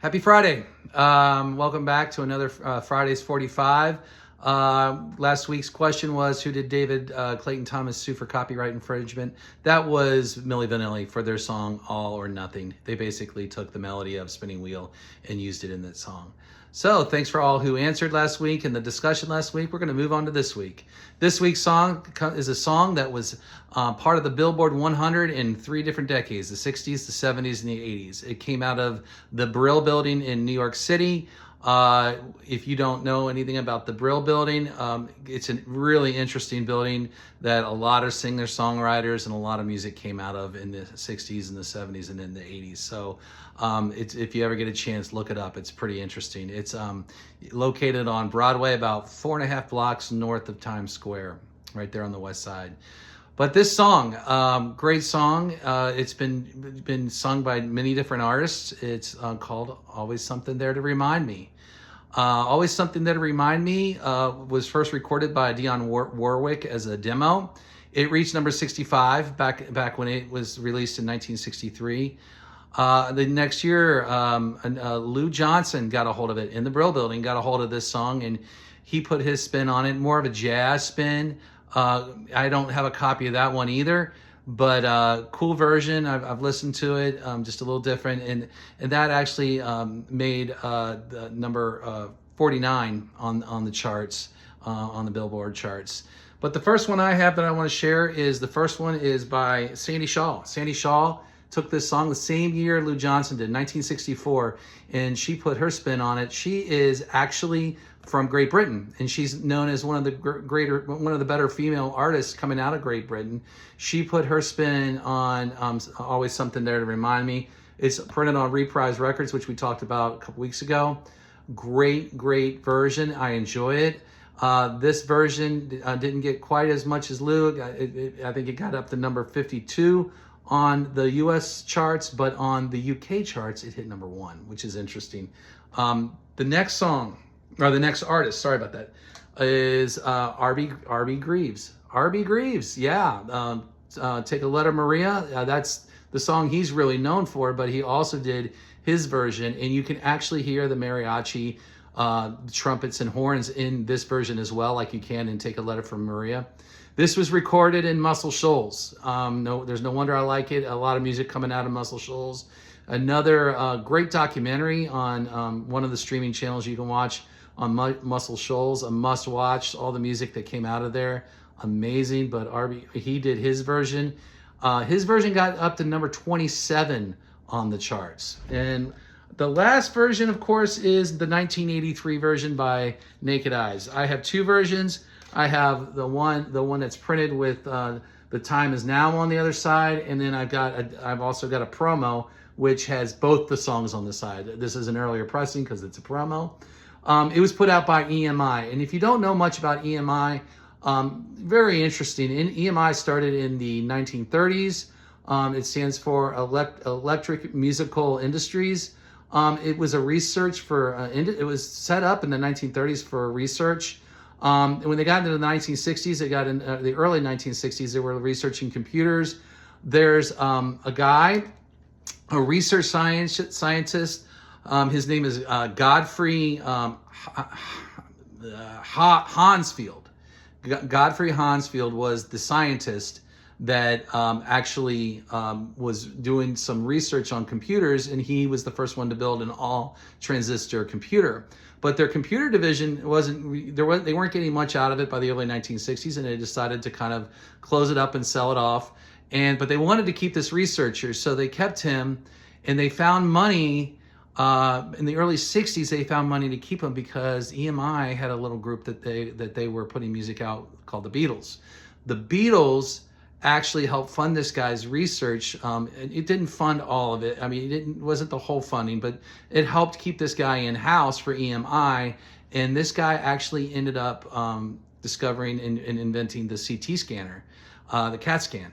Happy Friday. Welcome back to another Fridays 45. Last week's question was, who did David Clayton Thomas sue for copyright infringement? That was Milli Vanilli for their song All or Nothing. They basically took the melody of Spinning Wheel and used it in that song. So thanks for all who answered last week in the discussion last week. We're going to move on to this week. This week's song is a song that was part of the Billboard 100 in 3 different decades, the 60s, the 70s, and the 80s. It came out of the Brill Building in New York City. If you don't know anything about the Brill Building, it's a really interesting building that a lot of singer-songwriters and a lot of music came out of in the 60s and the 70s and in the 80s. So if you ever get a chance, look it up. It's pretty interesting. It's located on Broadway, about 4.5 blocks north of Times Square, right there on the west side. But this song, great song. It's been sung by many different artists. It's called Always Something There to Remind Me. Always Something There to Remind Me was first recorded by Dionne Warwick as a demo. It reached number 65 back when it was released in 1963. The next year, Lou Johnson got a hold of it in the Brill Building, got a hold of this song, and he put his spin on it, more of a jazz spin. I don't have a copy of that one either, but cool version. I've listened to it, just a little different, and that actually made the number 49 on the charts, on the Billboard charts. But the first one I have that I want to share is by Sandie Shaw. Sandie Shaw took this song the same year Lou Johnson did, 1964, and she put her spin on it. She is actually from Great Britain, and she's known as one of the better female artists coming out of Great Britain. She put her spin on Always Something There to Remind Me. It's printed on Reprise Records, which we talked about a couple weeks ago. Great version. I enjoy it. This version didn't get quite as much as Lou. I think it got up to number 52 on the US charts, but on the UK charts, it hit number 1, which is interesting. The next song, or the next artist, sorry about that, is R.B. Greaves. R.B. Greaves, yeah. Take a Letter, Maria. That's the song he's really known for, but he also did his version, and you can actually hear the mariachi, trumpets and horns in this version as well, like you can in Take a Letter from Maria. This was recorded in Muscle Shoals. There's no wonder I like it. A lot of music coming out of Muscle Shoals. Another great documentary on one of the streaming channels you can watch on Muscle Shoals. A must watch. All the music that came out of there, amazing. But he did his version. His version got up to number 27 on the charts. And the last version, of course, is the 1983 version by Naked Eyes. I have 2 versions. I have the one that's printed with The Time Is Now on the other side, and then I've also got a promo which has both the songs on the side. This is an earlier pressing because it's a promo. It was put out by EMI, and if you don't know much about EMI, very interesting. EMI started in the 1930s. It stands for Electric Musical Industries. It was a research for it was set up in the 1930s for research. And when they got into the 1960s, they got in the early 1960s, they were researching computers. There's a guy, a research scientist. His name is Godfrey Hounsfield. Godfrey Hounsfield was the scientist that actually was doing some research on computers, and he was the first one to build an all-transistor computer. But their computer division they weren't getting much out of it by the early 1960s, and they decided to kind of close it up and sell it off. But they wanted to keep this researcher, so they kept him, and they found money in the early 60s. They found money to keep him because EMI had a little group that they were putting music out called the Beatles. The Beatles actually helped fund this guy's research. It didn't fund all of it. I mean, it wasn't the whole funding, but it helped keep this guy in-house for EMI. And this guy actually ended up discovering and inventing the CT scanner, the CAT scan.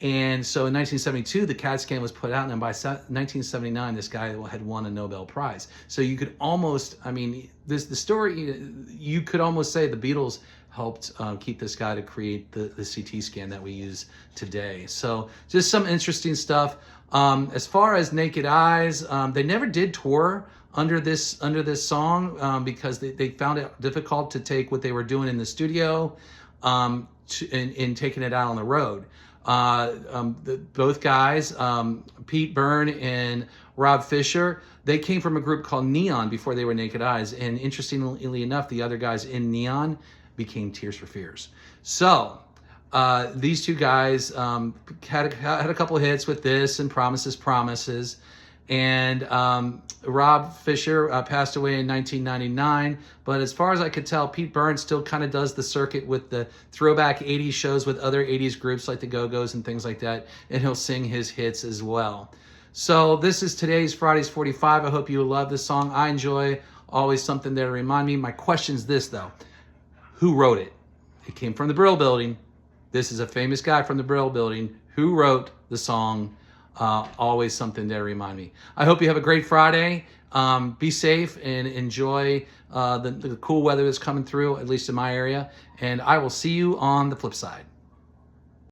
And so in 1972, the CAT scan was put out, and by 1979, this guy had won a Nobel Prize. So you could almost, the story, you could almost say the Beatles helped keep this guy to create the CT scan that we use today. So just some interesting stuff. As far as Naked Eyes, they never did tour under this song because they found it difficult to take what they were doing in the studio in taking it out on the road. Both guys, Pete Byrne and Rob Fisher, they came from a group called Neon before they were Naked Eyes. And interestingly enough, the other guys in Neon became Tears for Fears. So these two guys had a couple of hits with this and Promises, Promises. And Rob Fisher passed away in 1999. But as far as I could tell, Pete Byrne still kind of does the circuit with the throwback 80s shows with other 80s groups like the Go-Go's and things like that. And he'll sing his hits as well. So this is today's Fridays 45. I hope you love this song. I enjoy Always Something There to Remind Me. My question's this, though. Who wrote it? It came from the Brill Building. This is a famous guy from the Brill Building who wrote the song Always Something There to Remind Me. I hope you have a great Friday. Be safe and enjoy the cool weather that's coming through, at least in my area. And I will see you on the flip side.